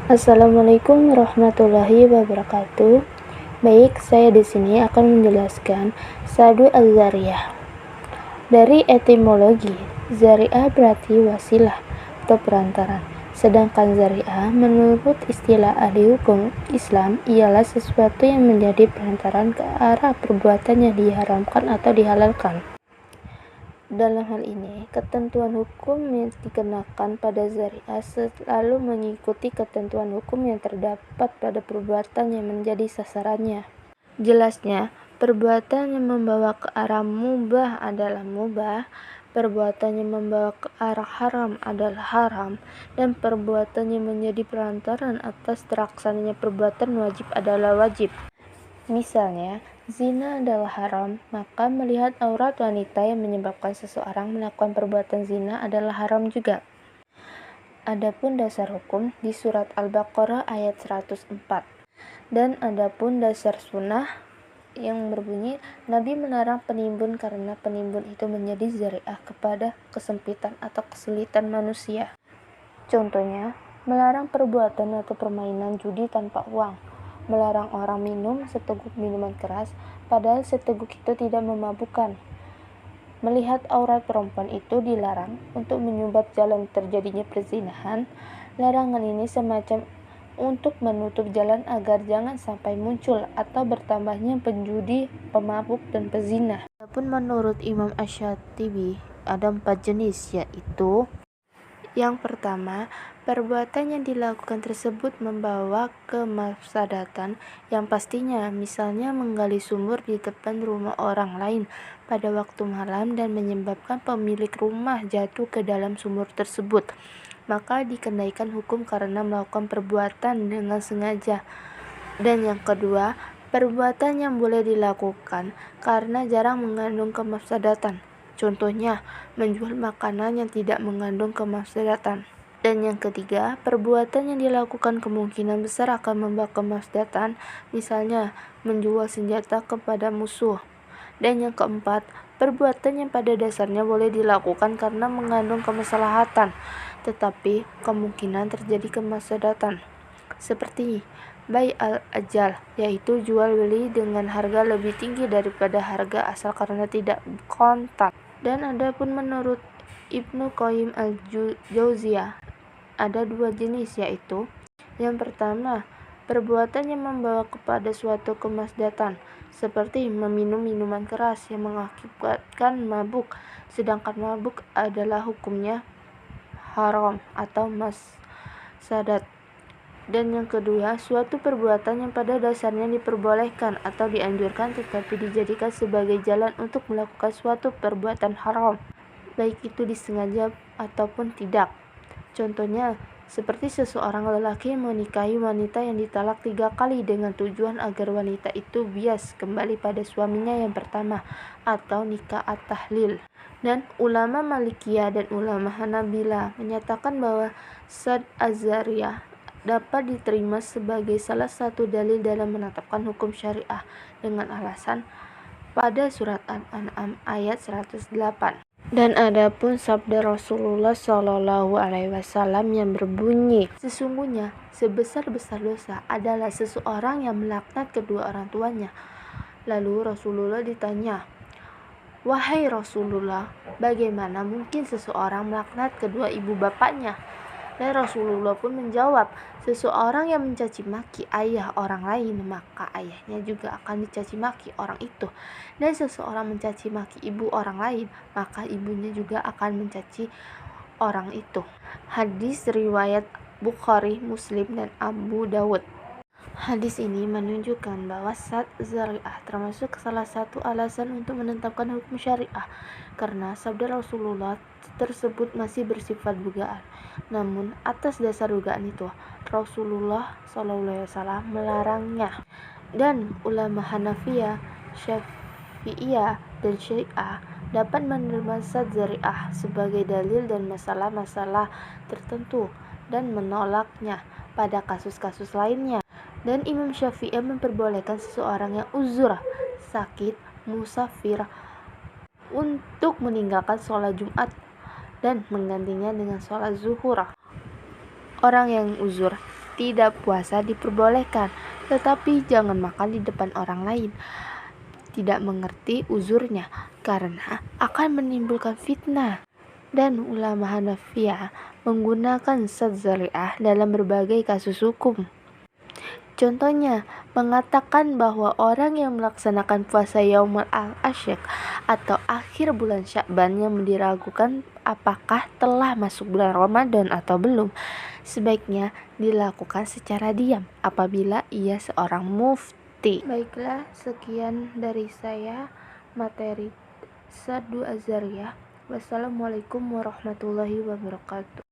Assalamualaikum warahmatullahi wabarakatuh. Baik, saya di sini akan menjelaskan Sadu Az-Zariyah. Dari etimologi, Zari'ah berarti wasilah atau perantaran. Sedangkan Zari'ah menurut istilah ahli hukum Islam ialah sesuatu yang menjadi perantaran ke arah perbuatan yang diharamkan atau dihalalkan. Dalam hal ini, ketentuan hukum yang dikenakan pada zari'ah selalu mengikuti ketentuan hukum yang terdapat pada perbuatan yang menjadi sasarannya. Jelasnya, perbuatan yang membawa ke arah mubah adalah mubah, perbuatan yang membawa ke arah haram adalah haram, dan perbuatan yang menjadi perantaran atas terlaksananya perbuatan wajib adalah wajib. Misalnya, zina adalah haram, maka melihat aurat wanita yang menyebabkan seseorang melakukan perbuatan zina adalah haram juga. Adapun dasar hukum di surat Al-Baqarah ayat 104. Dan adapun dasar sunnah yang berbunyi, Nabi melarang penimbun karena penimbun itu menjadi zari'ah kepada kesempitan atau kesulitan manusia. Contohnya, melarang perbuatan atau permainan judi tanpa uang. Melarang orang minum seteguk minuman keras, padahal seteguk itu tidak memabukkan. Melihat aurat perempuan itu dilarang untuk menyumbat jalan terjadinya perzinahan. Larangan ini semacam untuk menutup jalan agar jangan sampai muncul atau bertambahnya penjudi, pemabuk, dan pezina. Adapun menurut Imam Asy-Syatibi ada 4 jenis, yaitu yang pertama, perbuatan yang dilakukan tersebut membawa kemafsadatan yang pastinya, misalnya menggali sumur di depan rumah orang lain pada waktu malam dan menyebabkan pemilik rumah jatuh ke dalam sumur tersebut, maka dikenaikan hukum karena melakukan perbuatan dengan sengaja. Dan yang kedua, perbuatan yang boleh dilakukan karena jarang mengandung kemafsadatan. Contohnya, menjual makanan yang tidak mengandung kemafsadatan. Dan yang ketiga, perbuatan yang dilakukan kemungkinan besar akan membawa kemafsadatan, misalnya menjual senjata kepada musuh. Dan yang keempat, perbuatan yang pada dasarnya boleh dilakukan karena mengandung kemaslahatan, tetapi kemungkinan terjadi kemafsadatan. Seperti bai al-ajal, yaitu jual beli dengan harga lebih tinggi daripada harga asal karena tidak kontak. Dan adapun menurut Ibnu Qayyim al-Jauziyah ada 2 jenis, yaitu yang pertama, perbuatan yang membawa kepada suatu kemaslahatan, seperti meminum minuman keras yang mengakibatkan mabuk, sedangkan mabuk adalah hukumnya haram atau mafsadat. Dan yang kedua, suatu perbuatan yang pada dasarnya diperbolehkan atau dianjurkan tetapi dijadikan sebagai jalan untuk melakukan suatu perbuatan haram, baik itu disengaja ataupun tidak. Contohnya, seperti seseorang lelaki yang menikahi wanita yang ditalak 3 kali dengan tujuan agar wanita itu bias kembali pada suaminya yang pertama, atau nikah at-tahlil. Dan ulama Malikiyah dan ulama Hanabilah menyatakan bahwa Sad Az-Zariyah dapat diterima sebagai salah satu dalil dalam menetapkan hukum syariah dengan alasan pada surat Al-An'am ayat 108. Dan adapun sabda Rasulullah Shallallahu Alaihi Wasallam yang berbunyi, sesungguhnya sebesar-besar dosa adalah seseorang yang melaknat kedua orang tuanya. Lalu Rasulullah ditanya, wahai Rasulullah, bagaimana mungkin seseorang melaknat kedua ibu bapaknya? Dan Rasulullah pun menjawab, seseorang yang mencaci maki ayah orang lain, maka ayahnya juga akan dicaci maki orang itu. Dan seseorang mencaci maki ibu orang lain, maka ibunya juga akan mencaci orang itu. Hadis riwayat Bukhari, Muslim, dan Abu Dawud. Hadis ini menunjukkan bahwa Sad Zari'ah termasuk salah satu alasan untuk menetapkan hukum syariah, karena sabda Rasulullah tersebut masih bersifat dugaan. Namun atas dasar dugaan itu, Rasulullah SAW melarangnya. Dan ulama Hanafiyah, Syafi'iyah, dan Syiah dapat menerima Sad Zari'ah sebagai dalil dan masalah-masalah tertentu dan menolaknya pada kasus-kasus lainnya. Dan Imam Syafi'i memperbolehkan seseorang yang uzur, sakit, musafir untuk meninggalkan sholat Jumat dan menggantinya dengan sholat zuhur. Orang yang uzur Tidak puasa diperbolehkan, tetapi jangan makan di depan orang lain. Tidak mengerti uzurnya, karena akan menimbulkan fitnah. Dan ulama Hanafiyah menggunakan sad zari'ah dalam berbagai kasus hukum. Contohnya, mengatakan bahwa orang yang melaksanakan puasa Yaumul Asyik atau akhir bulan Sya'ban yang diragukan apakah telah masuk bulan Ramadan atau belum, sebaiknya dilakukan secara diam apabila ia seorang mufti. Baiklah, sekian dari saya materi Saddu Az-Zariyah. Wassalamualaikum warahmatullahi wabarakatuh.